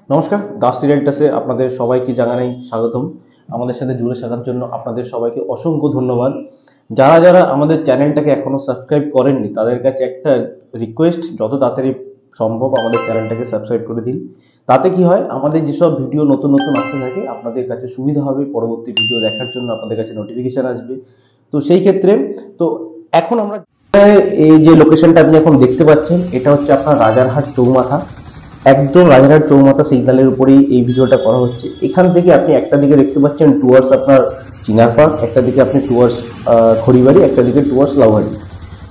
নমস্কার, দাস রিয়েলটাসে আপনাদের সবাইকে জানাই স্বাগতম। আমাদের সাথে জুড়ে থাকার জন্য আপনাদের সবাইকে অসংখ্য ধন্যবাদ। যারা যারা আমাদের চ্যানেলটাকে এখনো সাবস্ক্রাইব করেননি তাদের কাছে একটা রিকোয়েস্ট, যত তাড়াতাড়ি সম্ভব আমাদের চ্যানেলটাকে সাবস্ক্রাইব করে দিন। তাতে কি হয়, আমাদের যেসব ভিডিও নতুন নতুন আসতে থাকে আপনাদের কাছে সুবিধা হবে, পরবর্তী ভিডিও দেখার জন্য আপনাদের কাছে নোটিফিকেশন আসবে। তো সেই ক্ষেত্রে তো এখন আমরা এই যে লোকেশনটা আপনি এখন দেখতে পাচ্ছেন, এটা হচ্ছে আপনার রাজারহাট চৌমাথা। একদম রাজারহাট চৌমাথা সিগন্যালের উপরেই এই ভিডিওটা করা হচ্ছে। এখান থেকে আপনি একটা দিকে দেখতে পাচ্ছেন টুয়ার্স আপনার চিনার পার্ক, একটা দিকে আপনি টুয়ার্স খড়িবাড়ি, একটা দিকে টুয়ার্স লাউহাটি।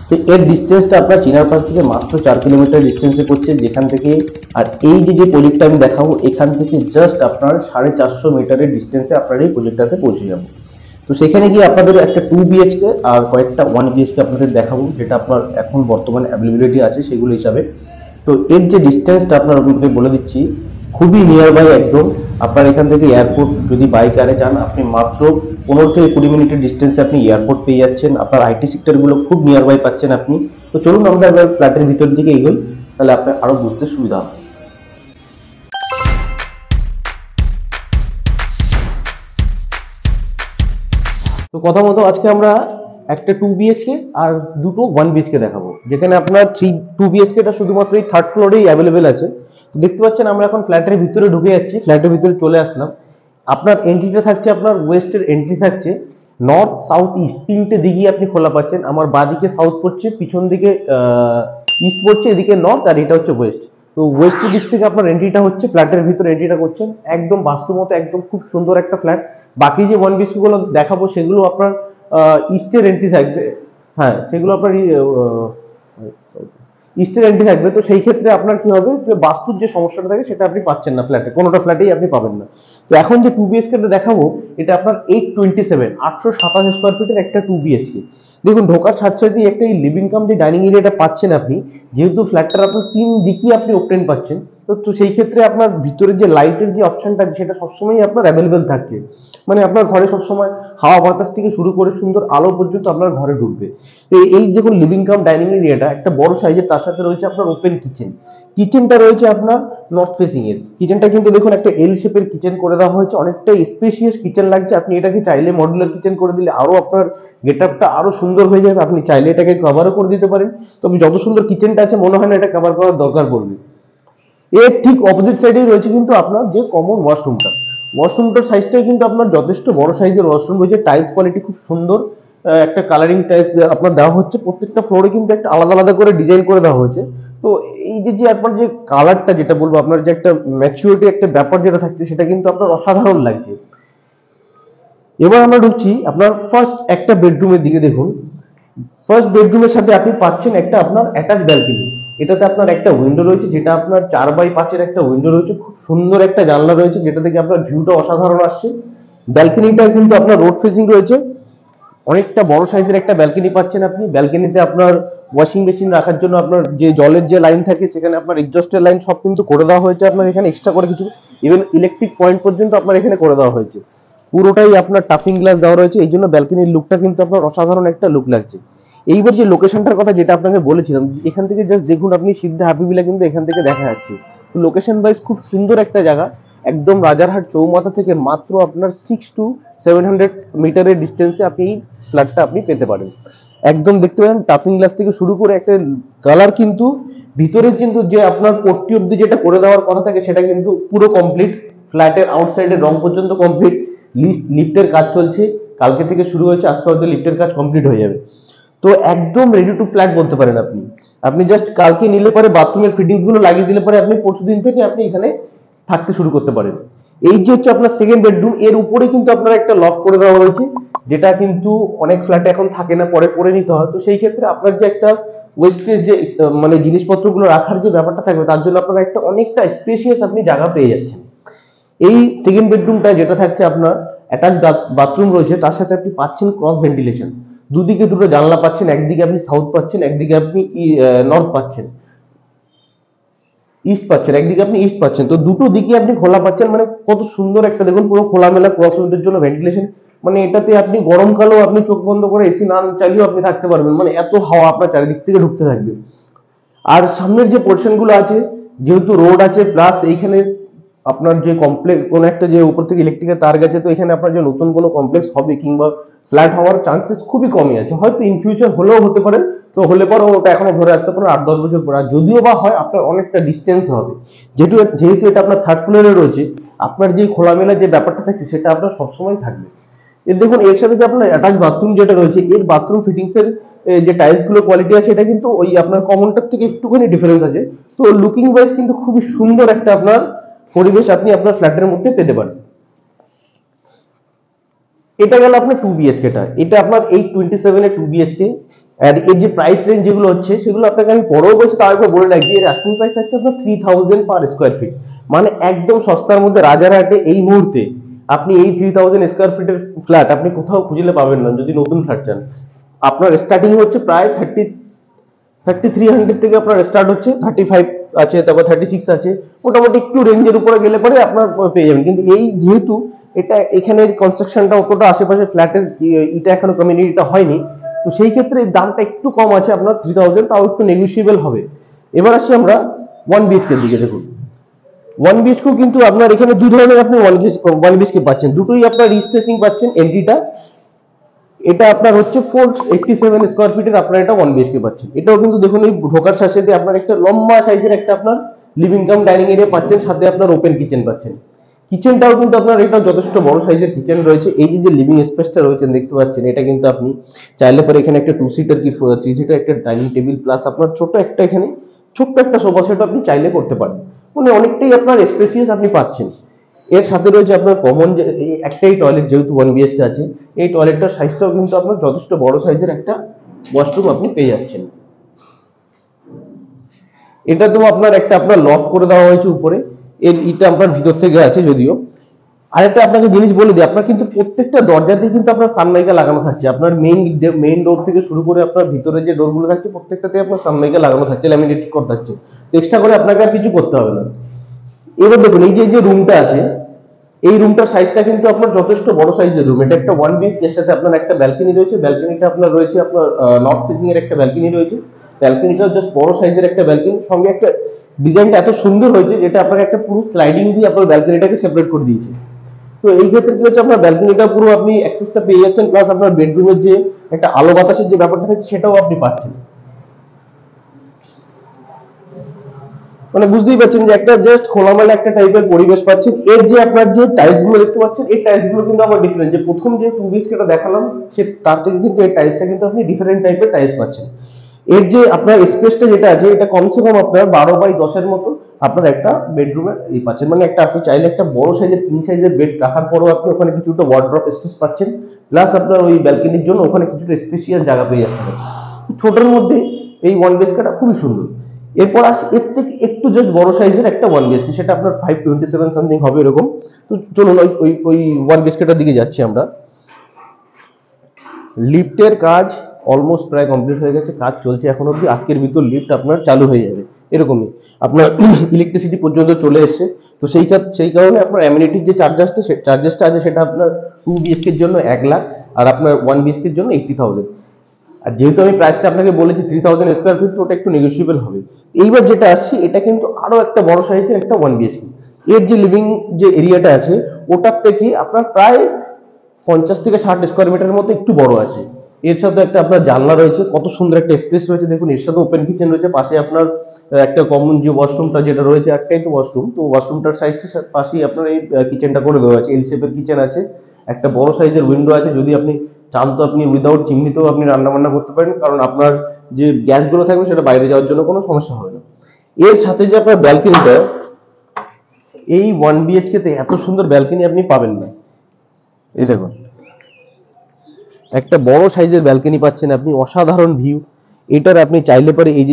তো এর ডিস্টেন্সটা আপনার চিনার পার্ক থেকে মাত্র 4 কিলোমিটার ডিস্টেন্সে পড়ছে যেখান থেকে। আর এই যে প্রজেক্টটা আমি দেখাবো, এখান থেকে জাস্ট আপনার 450 মিটারের ডিস্টেন্সে আপনার এই প্রজেক্টটাতে পৌঁছে যাবো। তো সেখানে গিয়ে আপনাদের একটা 2 BHK আর কয়েকটা 1 BHK আপনাদের দেখাবো, যেটা আপনার এখন বর্তমানে অ্যাভেলেবিলিটি আছে সেগুলো হিসাবে। তো এর যে ডিস্টেন্সটা আপনার আপনাকে বলে দিচ্ছি, খুবই নিয়ার বাই একদম। আপনার এখান থেকে এয়ারপোর্ট যদি বাই কারে যান, আপনি মাত্র 15 থেকে 20 মিনিটের ডিস্টেন্সে আপনি এয়ারপোর্ট পেয়ে যাচ্ছেন। আপনার আইটি সেক্টরগুলো খুব নিয়ার বাই পাচ্ছেন আপনি। তো চলুন আমরা এবার ফ্ল্যাটের ভিতর দিকে এগোই, তাহলে আপনার আরো বুঝতে সুবিধা হবে। তো কথা মতো আজকে আমরা একটা 2 BHK আর দুটো 1 BHK দেখাবো, যেখানে আপনার 2 BHK শুধুমাত্র এই থার্ড ফ্লোরেই অ্যাভেলেবেল আছে। তো দেখতে পাচ্ছেন আমরা এখন ফ্ল্যাটের ভিতরে ঢুকে যাচ্ছি, ফ্ল্যাটের ভিতরে চলে আসলাম। আপনার এন্ট্রিটা থাকছে, আপনার ওয়েস্টের এন্ট্রি থাকছে, নর্থ সাউথ ইস্ট তিনটে দিকই আপনি খোলা পাচ্ছেন। আমার বাঁদিকে সাউথ পড়ছে, পিছন দিকে ইস্ট পড়ছে, এদিকে নর্থ, আর এটা হচ্ছে ওয়েস্ট। তো ওয়েস্টের দিক থেকে আপনার এন্ট্রিটা হচ্ছে, ফ্ল্যাটের ভিতরে এন্ট্রিটা করছেন একদম বাস্তুমতো, একদম খুব সুন্দর একটা ফ্ল্যাট। বাকি যে 1 BHK গুলো দেখাবো সেগুলো আপনার ইস্টের এন্ট্রি থাকবে। হ্যাঁ, সেগুলো আপনার ইস্টের এন্ট্রি থাকবে। তো সেই ক্ষেত্রে আপনার কি হবে, যে বাস্তুর যে সমস্যাটা থাকে সেটা আপনি পাচ্ছেন না ফ্ল্যাটে, কোনোটা ফ্ল্যাটেই আপনি পাবেন না। তো এখন যে 2 BHK দেখাবো, এটা আপনার 827 একটা 2 BHK। দেখুন, ঢোকার সাথে সাথে একটা এই লিভিং কাম যে ডাইনিং এরিয়াটা পাচ্ছেন আপনি, যেহেতু ফ্ল্যাটটার আপনার 3 দিকই আপনি ওপেন পাচ্ছেন। তো সেই ক্ষেত্রে আপনার ভিতরে যে লাইটের যে অপশনটা আছে সেটা সবসময় আপনার অ্যাভেলেবেল থাকছে। মানে আপনার ঘরে সবসময় হাওয়া বাতাস থেকে শুরু করে সুন্দর আলো পর্যন্ত আপনার ঘরে ঢুকবে। তো এই দেখুন লিভিং কাম ডাইনিং এরিয়াটা একটা বড় সাইজের, তার সাথে রয়েছে আপনার ওপেন কিচেন। কিচেনটা রয়েছে আপনার নর্থ ফেসিং এর। কিচেনটা কিন্তু দেখুন একটা এল শেপের কিচেন করে দেওয়া হয়েছে, অনেকটা স্পেশিয়াস কিচেন লাগছে। আপনি এটাকে চাইলে মডুলার কিচেন করে দিলে আরো আপনার গেটআপটা আরো সুন্দর হয়ে যাবে। আপনি চাইলে এটাকে কভারও করে দিতে পারেন, তবে যত সুন্দর কিচেনটা আছে মনে হয় না এটা কভার করার দরকার পড়বে। এর ঠিক অপোজিট সাইডেই রয়েছে কিন্তু আপনার যে কমন ওয়াশরুমটা। ওয়াশরুমটার সাইজটাই কিন্তু আপনার যথেষ্ট বড় সাইজের ওয়াশরুম রয়েছে। টাইলস কোয়ালিটি খুব সুন্দর, একটা কালারিং টাইলস আপনার দেওয়া হচ্ছে। প্রত্যেকটা ফ্লোরে কিন্তু একটা আলাদা আলাদা করে ডিজাইন করে দেওয়া হয়েছে। তো এই যে আপনার যে কালারটা, যেটা বলবো আপনার যে একটা ম্যাচিউরিটি একটা ব্যাপার যেটা থাকছে, সেটা কিন্তু আপনার অসাধারণ লাগছে। এবার আমরা ঢুকছি আপনার ফার্স্ট একটা বেডরুমের দিকে। দেখুন, ফার্স্ট বেডরুমের সাথে আপনি পাচ্ছেন একটা আপনার অ্যাটাচ ব্যালকনি। এটাতে আপনার একটা উইন্ডো রয়েছে, যেটা আপনার 4x5 একটা উইন্ডো রয়েছে, খুব সুন্দর একটা জানলা রয়েছে, যেটা থেকে আপনার ভিউটা অসাধারণ আসছে। ব্যালকনিটা কিন্তু আপনার রোড ফেসিং রয়েছে, অনেকটা বড় সাইজের একটা ব্যালকনি পাচ্ছেন আপনি। ব্যালকনিতে আপনার ওয়াশিং মেশিন রাখার জন্য আপনার যে জলের যে লাইন থাকে, সেখানে আপনার এক্সস্টের লাইন সব কিন্তু করে দেওয়া হয়েছে আপনার এখানে এক্সট্রা করে কিছু। ইভেন ইলেকট্রিক পয়েন্ট পর্যন্ত আপনার এখানে করে দেওয়া হয়েছে। পুরোটাই আপনার টাফিং গ্লাস দেওয়া রয়েছে, এই জন্য ব্যালকনির লুকটা কিন্তু আপনার অসাধারণ একটা লুক লাগছে। এইবার যে লোকেশনটার কথা যেটা আপনাকে বলেছিলাম, এখান থেকে জাস্ট দেখুন আপনি সিদ্ধা হ্যাপি ভিলা কিন্তু এখান থেকে দেখা যাচ্ছে। তো লোকেশন ওয়াইজ খুব সুন্দর একটা জায়গা, একদম রাজারহাট চৌমাথা থেকে মাত্র আপনার 600 to 700 মিটারের ডিস্টেন্সে আপনি এই ফ্ল্যাটটা আপনি পেতে পারেন। একদম দেখতে পাবেন টাফিং গ্লাস থেকে শুরু করে একটা কালার, কিন্তু ভিতরে কিন্তু যে আপনার পট্টি অব্দি যেটা করে দেওয়ার কথা থাকে সেটা কিন্তু পুরো কমপ্লিট। ফ্ল্যাটের আউটসাইডের রং পর্যন্ত কমপ্লিট। লিফটের কাজ চলছে, কালকে থেকে শুরু হয়েছে, আজকে হয়তো লিফটের কাজ কমপ্লিট হয়ে যাবে। তো একদম রেডি টু ফ্ল্যাট বলতে পারেন আপনি। আপনি জাস্ট কালকে নিলে পরে বাথরুমের ফিটিংস গুলো লাগিয়ে দিলে পরে আপনি পরশুদিন থেকে আপনি এখানে থাকতে শুরু করতে পারেন। এই যে হচ্ছে আপনার সেকেন্ড বেডরুম, এর উপরে কিন্তু আপনার একটা লফট করে দেওয়া হয়েছে, যেটা কিন্তু অনেক ফ্ল্যাটে এখন থাকে না, পরে করে নিতে হয়। তো সেই ক্ষেত্রে আপনার যে একটা ওয়েস্টেজ যে মানে জিনিসপত্রগুলো রাখার যে ব্যাপারটা থাকবে, তার জন্য আপনার একটা অনেকটা স্পেশিয়াস আপনি জায়গা পেয়ে যাচ্ছেন। এই সেকেন্ড বেডরুমটা যেটা থাকছে আপনার অ্যাটাচ বাথরুম রয়েছে, তার সাথে আপনি পাচ্ছেন ক্রস ভেন্টিলেশন। দুদিকে দুটো জানলা পাচ্ছেন, একদিকে আপনি সাউথ পাচ্ছেন, একদিকে আপনি নর্থ পাচ্ছেন, ইস্ট পাচ্ছেন, একদিকে আপনি ইস্ট পাচ্ছেন। তো দুটো দিকে আপনি খোলা পাচ্ছেন, মানে কত সুন্দর একটা দেখুন পুরো খোলামেলা ক্রস উইন্ডোর জন্য ভেন্টিলেশন। মানে এটাতে আপনি গরমকালেও আপনি চোখ বন্ধ করে এসি না চালিয়েও আপনি থাকতে পারবেন, মানে এত হাওয়া আপনার চারিদিক থেকে ঢুকতে থাকবে। আর সামনের যে পোর্শন গুলো আছে, যেহেতু রোড আছে প্লাস এইখানে আপনার যে কমপ্লেক্স কোন একটা যে উপর থেকে ইলেকট্রিকের তার গেছে, তো এখানে আপনার যে নতুন কোনো কমপ্লেক্স হবে কিংবা ফ্ল্যাট হওয়ার চান্সেস খুবই কমই আছে, হয়তো ইন ফিউচার হলেও হতে পারে, তো হলে পরে ওটা এখনো ধরে রাখতে পারে 8-10 বছর পরে। আর যদিও বা হয় আপনার অনেকটা ডিস্টেন্স হবে, যেহেতু এটা আপনার থার্ড ফ্লোরে রয়েছে, আপনার যে খোলামেলা যে ব্যাপারটা থাকছে সেটা আপনার সবসময় থাকবে। এর দেখুন এর সাথে যে আপনার অ্যাটাচ বাথরুম যেটা রয়েছে, এর বাথরুম ফিটিংস এর যে টাইলস গুলো কোয়ালিটি আছে, এটা কিন্তু ওই আপনার কমনটার থেকে একটুখানি ডিফারেন্স আছে। তো লুকিং ওয়াইজ কিন্তু খুবই সুন্দর একটা আপনার পরিবেশ আপনি আপনার ফ্ল্যাটের মধ্যে পেতে পারেন। এটা গেল আপনার 2 BHK টা, এটা আপনার 827 এর 2 BHK। আর এর যে প্রাইস রেঞ্জ যেগুলো হচ্ছে সেগুলো আপনাকে আমি পরেও বলছি, তার একবার বলে রাখি, এর আস্কিং প্রাইস থাকছে আপনার 3000 পার স্কোয়ার ফিট, মানে একদম সস্তার মধ্যে। রাজারহাটে এই মুহূর্তে আপনি এই 3000 স্কোয়ার ফিটের ফ্ল্যাট আপনি কোথাও খুঁজলে পাবেন না যদি নতুন ফ্ল্যাট চান। আপনার স্টার্টিং হচ্ছে প্রায় 3300 থেকে আপনার স্টার্ট হচ্ছে, 35 আছে, তারপর 36 আছে, মোটামুটি একটু রেঞ্জের উপরে গেলে পরে আপনার পেয়ে যাবেন। কিন্তু এই যেহেতু এটা এখানের কনস্ট্রাকশনটা অতটা আশেপাশে ফ্ল্যাটের এটা এখনো কমিউনিটিটা হয়নি, তো সেই ক্ষেত্রে এই দামটা একটু কম আছে আপনার 3000, তাও একটু নেগোসিয়েবল হবে। এবার আসি আমরা 1 BHK এর দিকে। দেখুন 1 BHK কিন্তু আপনার এখানে দুই ধরনের আপনি 1 BHK পাচ্ছেন, দুটোই আপনার ইস্ট ফেসিং পাচ্ছেন। এন্ট্রিটা এটা আপনার হচ্ছে 487 স্কোয়ার ফিটের আপনার এটা 1 BHK পাচ্ছেন। এটাও কিন্তু দেখুন এই ঢোকার সাথে আপনার একটা লম্বা সাইজের একটা আপনার লিভিং কাম ডাইনিং এরিয়া পাচ্ছেন, সাথে আপনার ওপেন কিচেন পাচ্ছেন। কিচেনটাও কিন্তু আপনার এটা যথেষ্ট বড় সাইজের কিচেন রয়েছে। এই যে লিভিং স্পেসটা রয়েছে দেখতে পাচ্ছেন, এটা কিন্তু আপনি চাইলে পরে এখানে একটা 2 সিটার কি 3 সিটার একটা ডাইনিং টেবিল প্লাস আপনার ছোট একটা এখানে ছোট্ট একটা সোফা সেট আপনি চাইলে করতে পারেন, মানে অনেকটাই আপনার স্পেসিয়াস আপনি পাচ্ছেন। এর সাথে রয়েছে আপনার কমন যে এই একটাই টয়লেট, যেহেতু 1 BHK আছে, এই টয়লেটটার সাইজটাও কিন্তু আপনার যথেষ্ট বড় সাইজের একটা ওয়াশরুম আপনি পেয়ে যাচ্ছেন। এটা তো আপনার একটা আপনার লফট করে দেওয়া হয়েছে উপরে, এর ইটা আপনার ভিতর থেকে আছে যদিও। আরেকটা আপনাকে জিনিস বলে দিই, আপনার কিন্তু প্রত্যেকটা দরজাতেই কিন্তু আপনার সানমাইকা লাগানো থাকছে। আপনার মেইন ডোর থেকে শুরু করে আপনার ভিতরে যে ডোরগুলো থাকছে প্রত্যেকটাতে আপনার সানমাইকা লাগানো থাকছে, ল্যামিনেট করা থাকছে, এক্সট্রা করে আপনাকে আর কিছু করতে হবে না। এবার দেখুন এই যে রুমটা আছে, এই রুমটার সাইজটা কিন্তু আপনার যথেষ্ট বড় সাইজের রুম। এটা একটা 1 BHK, এর সাথে আপনার একটা ব্যালকনি রয়েছে, ব্যালকনিটা আপনার রয়েছে আপনার নর্থ ফেসিং এর একটা ব্যালকনি রয়েছে। ব্যালকনিটাও জাস্ট বড় সাইজের একটা ব্যালকনি, সঙ্গে একটা ডিজাইনটা এত সুন্দর হয়েছে যেটা আপনাকে একটা পুরো স্লাইডিং দিয়ে আপনার ব্যালকনিটাকে সেপারেট করে দিয়েছে। তো এই ক্ষেত্রে কি হচ্ছে, আপনার ব্যালকনিটা পুরো আপনি অ্যাক্সেসটা পেয়ে যাচ্ছেন, প্লাস আপনার বেডরুমের যে একটা আলো বাতাসের যে ব্যাপারটা থাকে সেটাও আপনি পাচ্ছেন। মানে বুঝতেই পারছেন যে একটা জাস্ট খোলামেলা একটা টাইপের পরিবেশ পাচ্ছেন। এর যে আপনার যে টাইলস গুলো দেখতে পাচ্ছেন, এই টাইলস গুলো কিন্তু আবার ডিফারেন্ট, যে প্রথম যে 2 BHK টা দেখালাম সে তার থেকে কিন্তু এই টাইলসটা কিন্তু আপনি ডিফারেন্ট টাইপের টাইলস পাচ্ছেন। এর যে আপনার স্পেসটা যেটা আছে, এটা কমসে কম আপনার 12x10 এর মতো আপনার একটা বেডরুমের এই পাচ্ছেন, মানে একটা আপনি চাইলে একটা বড় সাইজের কিং সাইজের বেড রাখার পরেও আপনি ওখানে কিছুটা ওয়ার্ড্রপ স্পেস পাচ্ছেন, প্লাস আপনার ওই ব্যালকনির জন্য ওখানে কিছুটা স্পেশিয়াল জায়গা পেয়ে যাচ্ছেন। ছোটর মধ্যে এই 1 BHK টা খুবই সুন্দর। এরপর আসি এর থেকে একটু জাস্ট বড় সাইজের একটা 1 BHK, সেটা আপনার 527 সামথিং হবে এরকম। তো চলুন ওই ওই ওই 1 BHK টার দিকে যাচ্ছি আমরা। লিফটের কাজ অলমোস্ট প্রায় কমপ্লিট হয়ে গেছে, কাজ চলছে এখন অবধি, আজকের ভিতর লিফট আপনার চালু হয়ে যাবে এরকমই। আপনার ইলেকট্রিসিটি পর্যন্ত চলে এসছে। তো সেই কারণে আপনার অ্যামিনিটির যে চার্জেসটা আছে সেটা আপনার 2 BHK এর জন্য 1 লাখ, আর আপনার 1 BHK এর জন্য 80,000। আর যেহেতু আমি প্রাইসটা আপনাকে বলেছি 3000 স্কোয়ার ফিট, তো ওটা একটু নেগোসিয়েবল হবে। এইবার যেটা আসছি, এটা কিন্তু আরো একটা বড় সাইজের একটা 1 BHK। এর যে লিভিং যে এরিয়াটা আছে ওটার থেকে আপনার প্রায় 50 থেকে 60 স্কোয়ার মিটারের মতো একটু বড় আছে। এর সাথে একটা আপনার জানলা রয়েছে, কত সুন্দর একটা স্পেস রয়েছে দেখুন। এর সাথে ওপেন কিচেন রয়েছে, পাশে আপনার একটা কমন যে ওয়াশরুমটা যেটা রয়েছে, একটাই তো ওয়াশরুম, তো ওয়াশরুমটার সাইজটার পাশেই আপনার এই কিচেনটা করে দেওয়া আছে। এল শেপের কিচেন আছে, একটা বড় সাইজের উইন্ডো আছে, যদি আপনি চান তো আপনি উইদাউট চিমনিতেও আপনি রান্না বান্না করতে পারেন, কারণ আপনার যে গ্যাসগুলো থাকবে সেটা বাইরে যাওয়ার জন্য কোনো সমস্যা হবে না। এর সাথে যে আপনার ব্যালকনিটা, এই 1 BHK তে এত সুন্দর ব্যালকনি আপনি পাবেন না। এই দেখুন একটা বড় সাইজের ব্যালকনি পাচ্ছেন আপনি, অসাধারণ ভিউ। এটার আপনি চাইলে পরে এই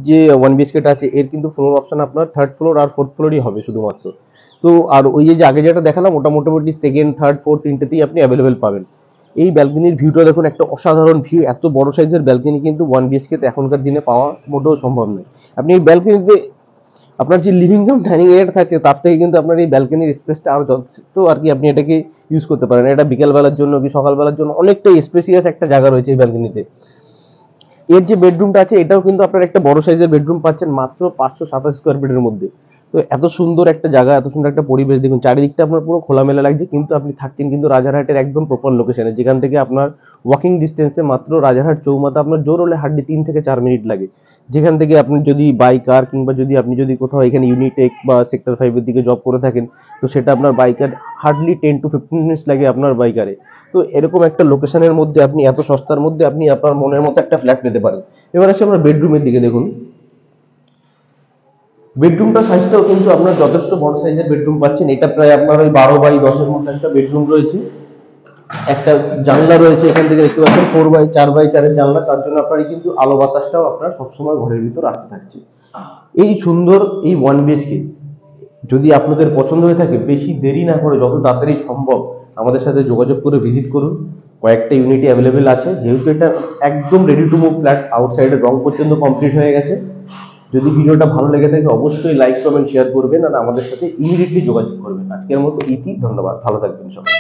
যে 1 BHK টা আছে, এর কিন্তু ফ্লোর অপশন আপনার থার্ড ফ্লোর আর ফোর্থ ফ্লোরই হবে শুধুমাত্র। তো আর ওই যে আগে যেটা দেখালাম ওটা মোটামুটি সেকেন্ড থার্ড ফোর্থ তিনটেতেই আপনি অ্যাভেলেবেল পাবেন। এই ব্যালকনির ভিউটা দেখুন, একটা অসাধারণ ভিউ। এত বড় সাইজের ব্যালকনি কিন্তু 1 BHK তে এখনকার দিনে পাওয়া মোটেও সম্ভব নয়। আপনি এই ব্যালকনিতে আপনার যে লিভিং রুম ডাইনিং এরিয়াটা থাকছে তার থেকে কিন্তু আপনার এই ব্যালকনির স্পেসটা আরো যথেষ্ট আর কি, আপনি এটাকে ইউজ করতে পারেন। এটা বিকেল বেলার জন্য কি সকাল বেলার জন্য অনেকটাই স্পেসিয়াস একটা জায়গা রয়েছে এই ব্যালকনিতে। এর যে বেডরুমটা আছে এটাও কিন্তু আপনার একটা বড় সাইজের বেডরুম পাচ্ছেন মাত্র 527 স্কোয়ার ফিটের মধ্যে। তো এত সুন্দর একটা জায়গা, এত সুন্দর একটা পরিবেশ, দেখুন চারিদিকটা আপনার পুরো খোলামেলা লাগছে, কিন্তু আপনি থাকছেন কিন্তু রাজারহাটের একদম প্রপার লোকেশনে, যেখান থেকে আপনার ওয়াকিং ডিস্টেন্সে মাত্র রাজারহাট চৌমাথা আপনার জোর হলে হার্ডলি 3 থেকে 4 মিনিট লাগে। যেখান থেকে আপনি যদি বাই কার কিংবা যদি আপনি যদি কোথাও এখানে ইউনিটেক বা সেক্টর 5-এর দিকে জব করে থাকেন, তো সেটা আপনার বাইকার হার্ডলি 10 to 15 মিনিটস লাগে আপনার বাইকারে। তো এরকম একটা লোকেশনের মধ্যে আপনি এত সস্তার মধ্যে আপনি আপনার মনের মতো একটা ফ্ল্যাট পেতে পারেন। এবার আসে আমরা বেডরুমের দিকে। দেখুন বেডরুমটা সাইজটাও কিন্তু আপনার যথেষ্ট বড় সাইজের বেডরুম পাচ্ছেন। এটা প্রায় আপনার ওই 12x10-এর মতো একটা বেডরুম রয়েছে। একটা জানলা রয়েছে, এখান থেকে দেখতে পাচ্ছেন 4x4x4-এর জানলা, তার জন্য আপনার কিন্তু আলো বাতাসটাও আপনার সবসময় ঘরের ভিতর আসতে থাকছে। এই সুন্দর এই 1 BHK যদি আপনাদের পছন্দ হয়ে থাকে, বেশি দেরি না করে যত তাড়াতাড়ি সম্ভব আমাদের সাথে যোগাযোগ করে ভিজিট করুন। কয়েকটা ইউনিটই অ্যাভেলেবেল আছে, যেহেতু এটা একদম রেডি টু মুভ ফ্ল্যাট, আউটসাইডের রং পর্যন্ত কমপ্লিট হয়ে গেছে। যদি ভিডিওটা ভালো লেগে থাকে অবশ্যই লাইক কমেন্ট শেয়ার করবেন আর আমাদের সাথে ইমিডিয়েটলি যোগাযোগ করবেন। আজকের মতো ইতি, ধন্যবাদ, ভালো থাকবেন সবাই।